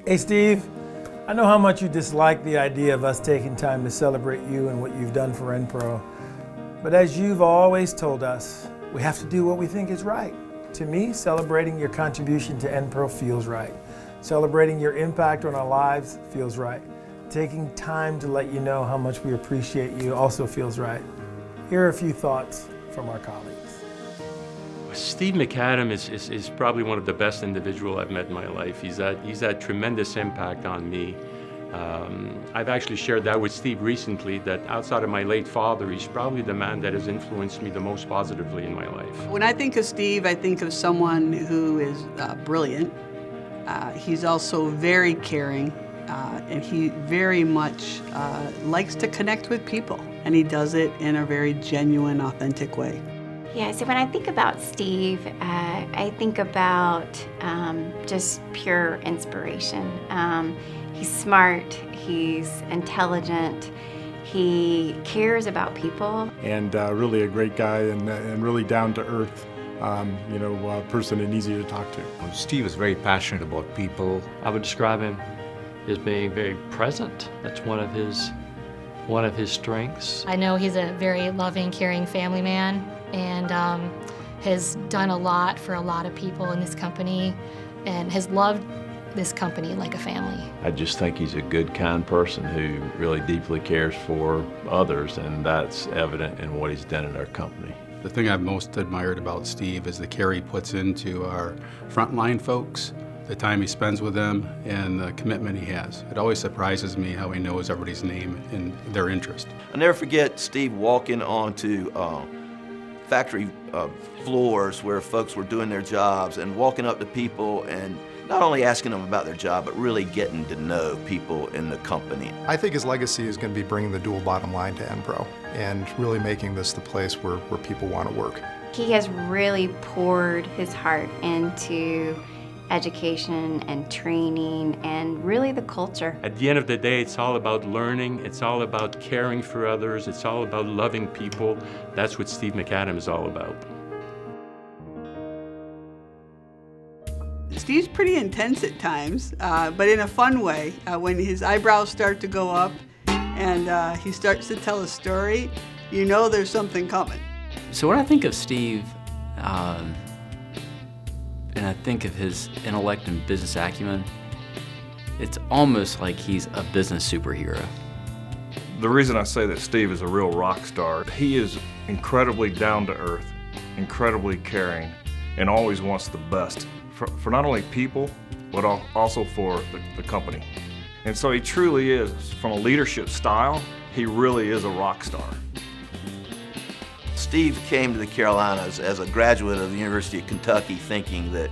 Hey Steve, I know how much you dislike the idea of us taking time to celebrate you and what you've done for Enpro. But as you've always told us, we have to do what we think is right. To me, celebrating your contribution to Enpro feels right. Celebrating your impact on our lives feels right. Taking time to let you know how much we appreciate you also feels right. Here are a few thoughts from our colleagues. Steve McAdam is probably one of the best individuals I've met in my life. He's had tremendous impact on me. I've actually shared that with Steve recently, that outside of my late father, he's probably the man that has influenced me the most positively in my life. When I think of Steve, I think of someone who is brilliant. He's also very caring, and he very much likes to connect with people, and he does it in a very genuine, authentic way. Yeah, so when I think about Steve, I think about just pure inspiration. He's smart, he's intelligent, he cares about people. And really a great guy and really down to earth, person and easy to talk to. Steve is very passionate about people. I would describe him as being very present. That's one of his strengths. I know he's a very loving, caring family man, and has done a lot for a lot of people in this company and has loved this company like a family. I just think he's a good, kind person who really deeply cares for others, and that's evident in what he's done in our company. The thing I've most admired about Steve is the care he puts into our frontline folks, the time he spends with them, and the commitment he has. It always surprises me how he knows everybody's name and their interest. I'll never forget Steve walking onto factory floors where folks were doing their jobs and walking up to people and not only asking them about their job, but really getting to know people in the company. I think his legacy is going to be bringing the dual bottom line to Enpro and really making this the place where people want to work. He has really poured his heart into education and training and really the culture. At the end of the day, it's all about learning, it's all about caring for others, it's all about loving people. That's what Steve McAdam is all about. Steve's pretty intense at times, but in a fun way. When his eyebrows start to go up and he starts to tell a story, you know there's something coming. So when I think of Steve, and I think of his intellect and business acumen, it's almost like he's a business superhero. The reason I say that Steve is a real rock star, he is incredibly down to earth, incredibly caring, and always wants the best for not only people, but also for the company. And so he truly is, from a leadership style, he really is a rock star. Steve came to the Carolinas as a graduate of the University of Kentucky thinking that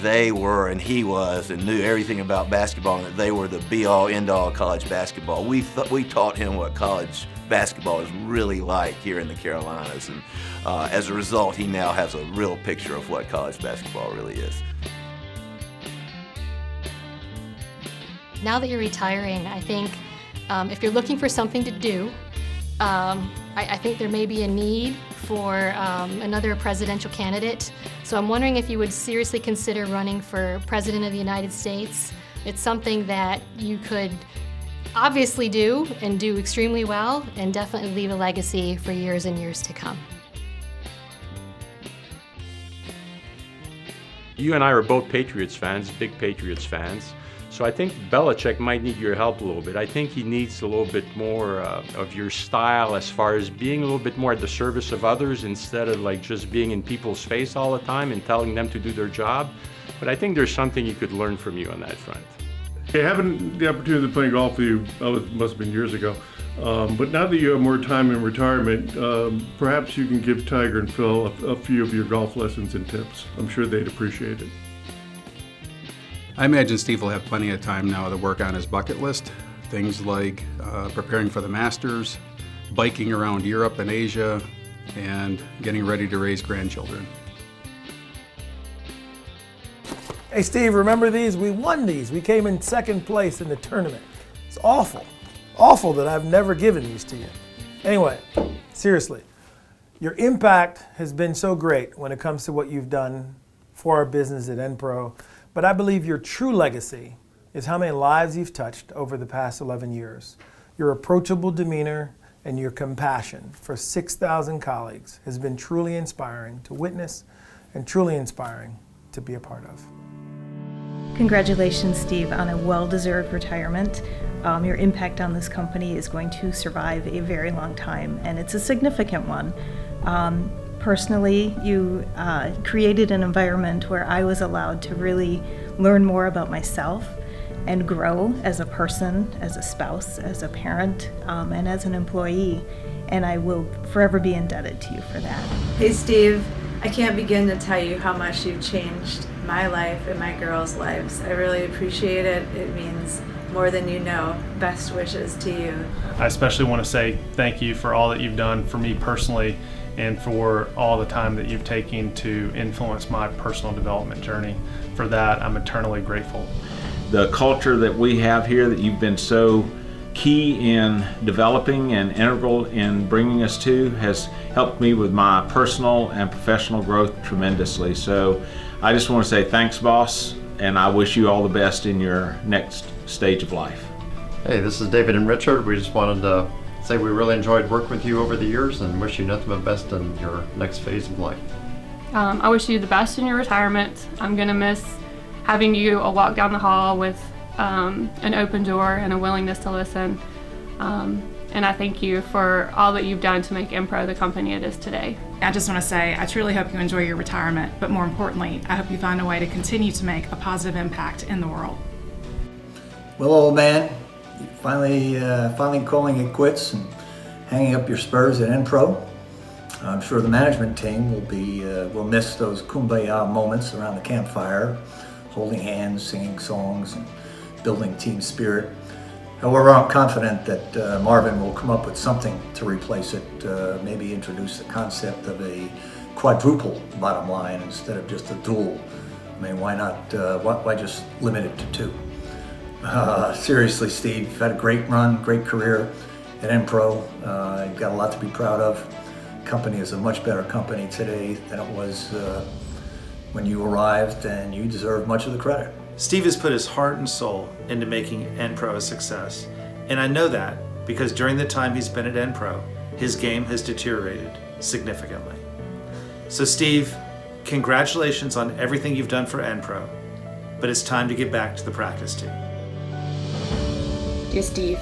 they were, and he was, and knew everything about basketball, and that they were the be-all, end-all college basketball. We taught him what college basketball is really like here in the Carolinas, and as a result, he now has a real picture of what college basketball really is. Now that you're retiring, I think if you're looking for something to do, I think there may be a need for another presidential candidate. So I'm wondering if you would seriously consider running for President of the United States. It's something that you could obviously do and do extremely well and definitely leave a legacy for years and years to come. You and I are both Patriots fans, big Patriots fans. So I think Belichick might need your help a little bit. I think he needs a little bit more of your style as far as being a little bit more at the service of others instead of like just being in people's face all the time and telling them to do their job. But I think there's something he could learn from you on that front. Okay, having the opportunity to play golf with you, it must have been years ago. But now that you have more time in retirement, perhaps you can give Tiger and Phil a few of your golf lessons and tips. I'm sure they'd appreciate it. I imagine Steve will have plenty of time now to work on his bucket list. Things like preparing for the Masters, biking around Europe and Asia, and getting ready to raise grandchildren. Hey Steve, remember these? We won these. We came in second place in the tournament. It's awful. Awful that I've never given these to you. Anyway, seriously, your impact has been so great when it comes to what you've done for our business at Enpro. But I believe your true legacy is how many lives you've touched over the past 11 years. Your approachable demeanor and your compassion for 6,000 colleagues has been truly inspiring to witness and truly inspiring to be a part of. Congratulations, Steve, on a well-deserved retirement. Your impact on this company is going to survive a very long time, and it's a significant one. Personally, you created an environment where I was allowed to really learn more about myself and grow as a person, as a spouse, as a parent, and as an employee. And I will forever be indebted to you for that. Hey, Steve. I can't begin to tell you how much you've changed my life and my girls' lives. I really appreciate it. It means more than you know. Best wishes to you. I especially want to say thank you for all that you've done for me personally and for all the time that you've taken to influence my personal development journey. For that, I'm eternally grateful. The culture that we have here that you've been so key in developing and integral in bringing us to has helped me with my personal and professional growth tremendously. So I just want to say thanks, boss, and I wish you all the best in your next stage of life. Hey, this is David and Richard. We just wanted to say we really enjoyed working with you over the years and wish you nothing but best in your next phase of life. I wish you the best in your retirement. I'm going to miss having you walk down the hall with an open door and a willingness to listen. And I thank you for all that you've done to make Enpro the company it is today. I just want to say I truly hope you enjoy your retirement, but more importantly, I hope you find a way to continue to make a positive impact in the world. Well, old man, finally calling it quits and hanging up your spurs at Enpro. I'm sure the management team will miss those kumbaya moments around the campfire, holding hands, singing songs, and building team spirit. However, I'm confident that Marvin will come up with something to replace it, maybe introduce the concept of a quadruple bottom line instead of just a dual. I mean, why not, why just limit it to two? Seriously, Steve, you've had a great run, great career at Enpro. You've got a lot to be proud of. The company is a much better company today than it was when you arrived, and you deserve much of the credit. Steve has put his heart and soul into making Enpro a success, and I know that because during the time he's been at Enpro, his game has deteriorated significantly. So Steve, congratulations on everything you've done for Enpro, but it's time to get back to the practice team. Dear Steve,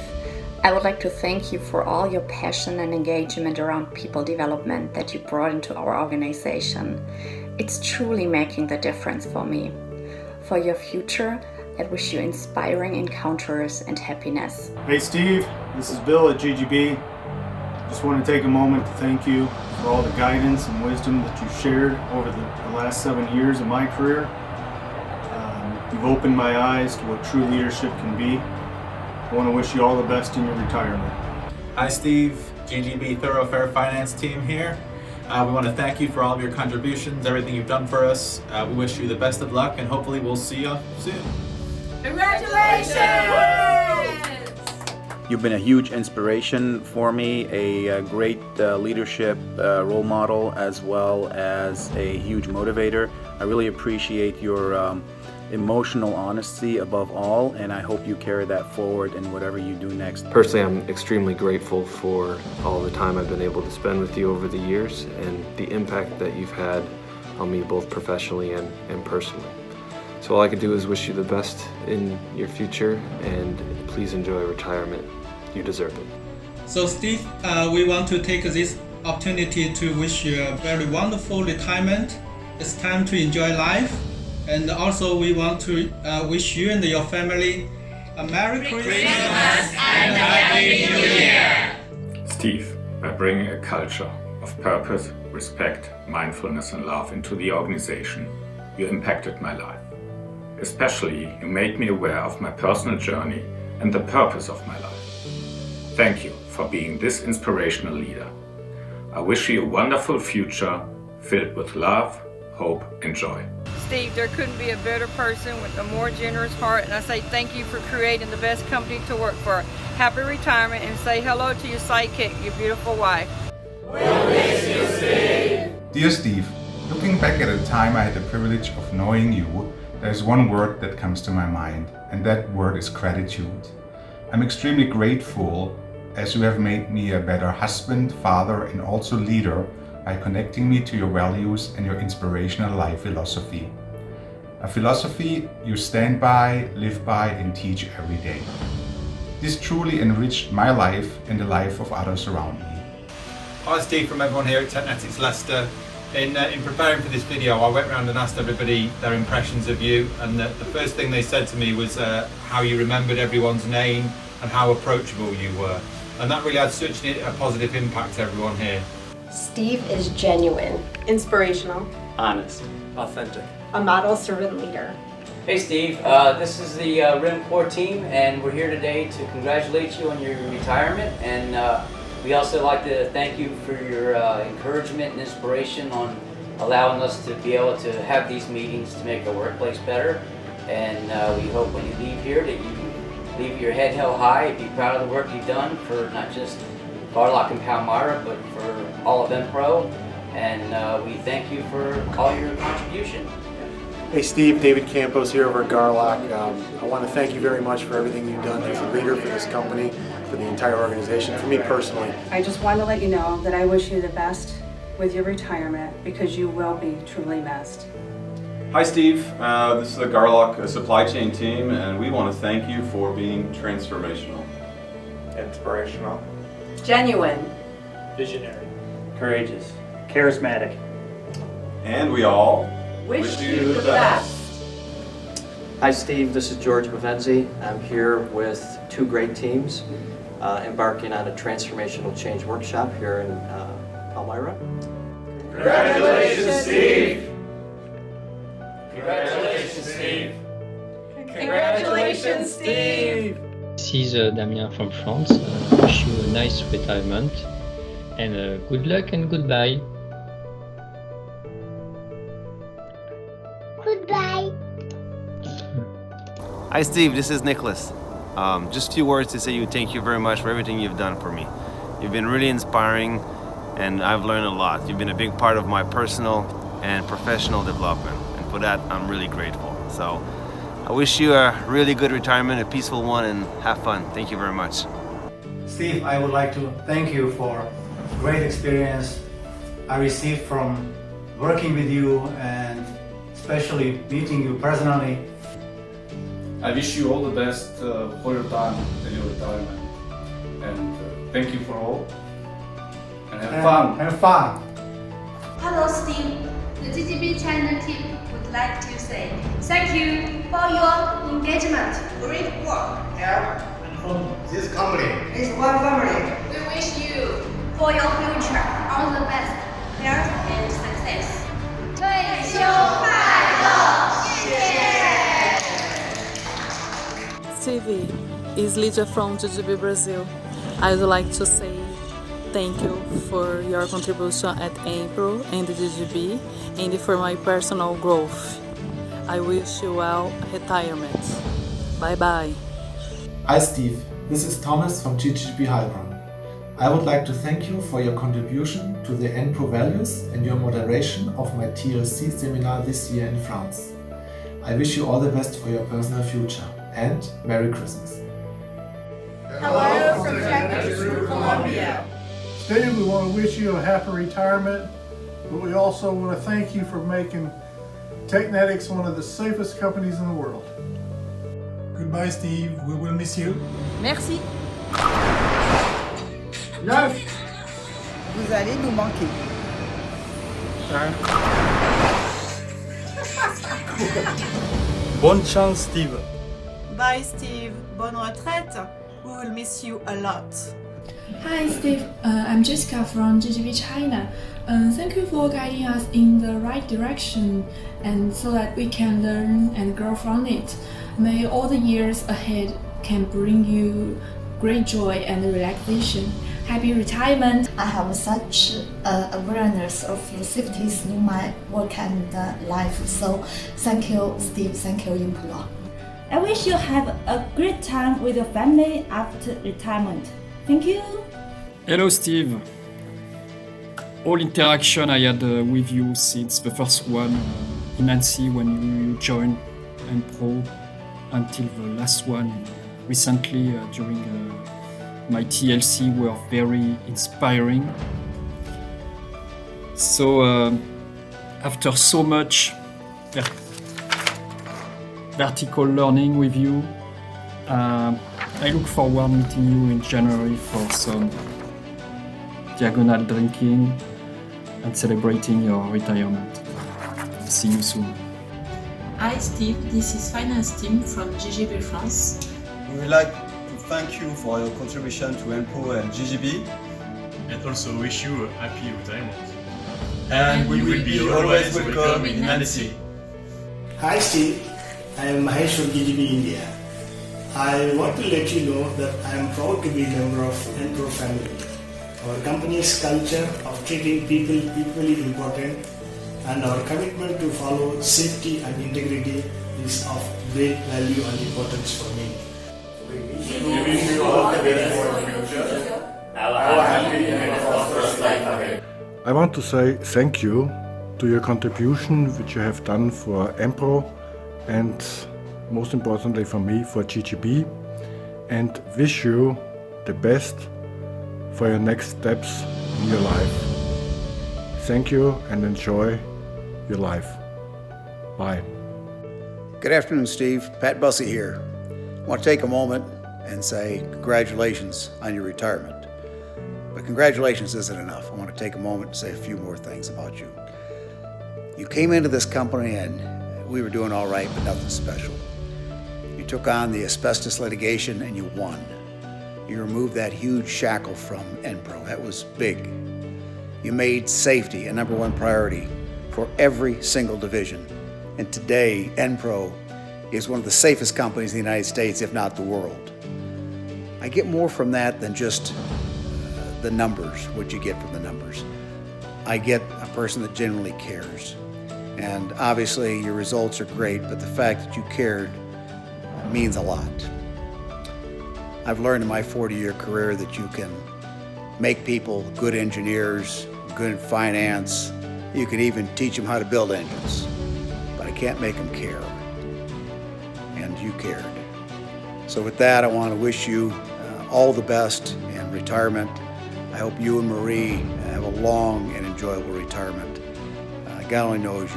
I would like to thank you for all your passion and engagement around people development that you brought into our organization. It's truly making the difference for me. For your future, I wish you inspiring encounters and happiness. Hey Steve, this is Bill at GGB. Just want to take a moment to thank you for all the guidance and wisdom that you've shared over the last 7 years of my career. You've opened my eyes to what true leadership can be. I want to wish you all the best in your retirement. Hi Steve, GGB Thoroughfare Finance team here. We want to thank you for all of your contributions, everything you've done for us. We wish you the best of luck, and hopefully we'll see you soon. Congratulations! You've been a huge inspiration for me, a great leadership role model, as well as a huge motivator. I really appreciate your emotional honesty above all, and I hope you carry that forward in whatever you do next. Personally, I'm extremely grateful for all the time I've been able to spend with you over the years and the impact that you've had on me both professionally and personally. So all I can do is wish you the best in your future, and please enjoy retirement. You deserve it. So Steve, we want to take this opportunity to wish you a very wonderful retirement. It's time to enjoy life. And also we want to wish you and your family a Merry Christmas and a Happy New Year! Steve, by bringing a culture of purpose, respect, mindfulness and love into the organization, you impacted my life. Especially, you made me aware of my personal journey and the purpose of my life. Thank you for being this inspirational leader. I wish you a wonderful future filled with love, hope and joy. Steve, there couldn't be a better person with a more generous heart, and I say thank you for creating the best company to work for. Happy retirement, and say hello to your sidekick, your beautiful wife. We'll miss you, Steve. Dear Steve, looking back at a time I had the privilege of knowing you there's one word that comes to my mind, and that word is gratitude. I'm extremely grateful as you have made me a better husband, father, and also leader by connecting me to your values and your inspirational life philosophy. A philosophy you stand by, live by, and teach every day. This truly enriched my life and the life of others around me. Hi, Steve from everyone here at Technetics Leicester. In preparing for this video, I went around and asked everybody their impressions of you, and the first thing they said to me was how you remembered everyone's name and how approachable you were. And that really had such a positive impact to everyone here. Steve is genuine, inspirational, honest, authentic, a model servant leader. Hey Steve, this is the RIM Core team, and we're here today to congratulate you on your retirement, and we also like to thank you for your encouragement and inspiration on allowing us to be able to have these meetings to make our workplace better. And we hope when you leave here that you leave your head held high, be proud of the work you've done for not just Garlock and Palmyra, but for all of Enpro. And we thank you for all your contribution. Hey Steve, David Campos here over at Garlock. I want to thank you very much for everything you've done as a leader for this company, for the entire organization, for me personally. I just want to let you know that I wish you the best with your retirement because you will be truly missed. Hi Steve, this is the Garlock supply chain team, and we want to thank you for being transformational. Inspirational. Genuine. Visionary. Courageous. Charismatic. And we all Wish you the best. Hi Steve, this is George Bavenzi. I'm here with two great teams embarking on a transformational change workshop here in Palmyra. Congratulations, Steve! Congratulations, Steve! Congratulations, Steve! This is Damien from France. I wish you a nice retirement and good luck and goodbye. Goodbye. Hi Steve, this is Nicholas. Just a few words to say thank you very much for everything you've done for me. You've been really inspiring and I've learned a lot. You've been a big part of my personal and professional development, and for that I'm really grateful. So I wish you a really good retirement, a peaceful one, and have fun. Thank you very much. Steve, I would like to thank you for great experience I received from working with you and especially meeting you personally. I wish you all the best for your time and your retirement. And thank you for all. And have fun. Have fun. Hello Steve, the GGB China team would like to say thank you for your engagement. Great work here and from this company. It's one family. We wish you for your future all the best health and success. 退休快乐，谢谢。 Stevie, is Lydia from GGB Brazil. I would like to say thank you for your contribution at Enpro and GGB and for my personal growth. I wish you well retirement. Bye bye. Hi Steve, this is Thomas from GGB Heilbronn. I would like to thank you for your contribution to the Enpro values and your moderation of my TLC seminar this year in France. I wish you all the best for your personal future and Merry Christmas. Hello from Technics Group Columbia. Steve, we want to wish you a happy retirement, but we also want to thank you for making Technetics one of the safest companies in the world. Goodbye Steve, we will miss you. Merci. Love. Vous allez nous manquer. Bonne chance Steve. Bye Steve, bonne retraite. We will miss you a lot. Hi Steve, I'm Jessica from GGB China. Thank you for guiding us in the right direction and so that we can learn and grow from it. May all the years ahead can bring you great joy and relaxation. Happy retirement. I have such awareness of the safeties in my work and life. So thank you, Steve. Thank you, Impro. I wish you have a great time with your family after retirement. Thank you. Hello, Steve. All interaction I had with you since the first one in Nancy when you joined Enpro until the last one recently during my TLC were very inspiring. So after so much vertical learning with you, I look forward meeting you in January for some diagonal drinking and celebrating your retirement. See you soon. Hi Steve, this is finance team from GGB France. We would like to thank you for your contribution to Enpro and GGB. And also wish you a happy retirement. And we will be always welcome in Annecy. Hi Steve, I am Mahesh from GGB India. I want to let you know that I am proud to be a member of Enpro family. Our company's culture of treating people equally important, and our commitment to follow safety and integrity is of great value and importance for me. We wish you all the best for the future. Have a happy and prosperous life ahead. I want to say thank you to your contribution which you have done for Enpro and most importantly for me, for GGB, and wish you the best for your next steps in your life. Thank you and enjoy your life. Bye. Good afternoon, Steve. Pat Bussey here. I want to take a moment and say congratulations on your retirement. But congratulations isn't enough. I want to take a moment and say a few more things about you. You came into this company and we were doing all right, but nothing special. You took on the asbestos litigation and you won. You removed that huge shackle from Enpro. That was big. You made safety a #1 priority for every single division. And today, Enpro is one of the safest companies in the United States, if not the world. I get more from that than just the numbers, what you get from the numbers. I get a person that genuinely cares. And obviously your results are great, but the fact that you cared means a lot. I've learned in my 40-year career that you can make people good engineers, good in finance. You can even teach them how to build engines, but I can't make them care. And you cared. So with that, I want to wish you all the best in retirement. I hope you and Marie have a long and enjoyable retirement. God only knows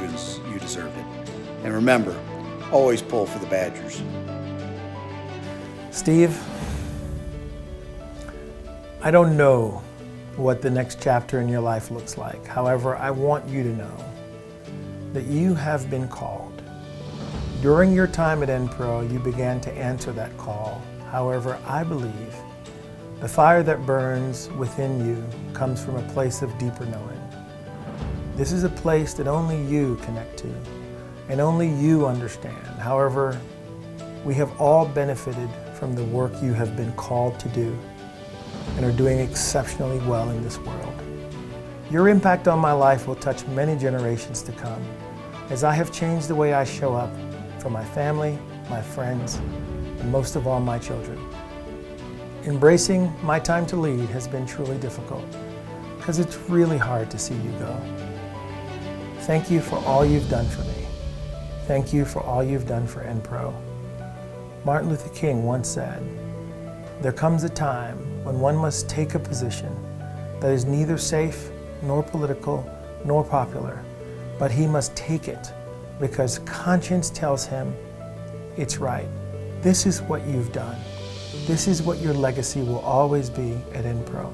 you deserve it. And remember, always pull for the Badgers. Steve, I don't know what the next chapter in your life looks like. However, I want you to know that you have been called. During your time at Enpro, you began to answer that call. However, I believe the fire that burns within you comes from a place of deeper knowing. This is a place that only you connect to and only you understand. However, we have all benefited from the work you have been called to do and are doing exceptionally well in this world. Your impact on my life will touch many generations to come, as I have changed the way I show up for my family, my friends, and most of all, my children. Embracing my time to lead has been truly difficult, because it's really hard to see you go. Thank you for all you've done for me. Thank you for all you've done for Enpro. Martin Luther King once said, "There comes a time when one must take a position that is neither safe, nor political, nor popular, but he must take it because conscience tells him it's right." This is what you've done. This is what your legacy will always be at Enpro.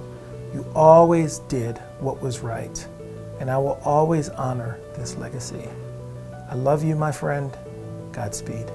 You always did what was right, and I will always honor this legacy. I love you, my friend. Godspeed.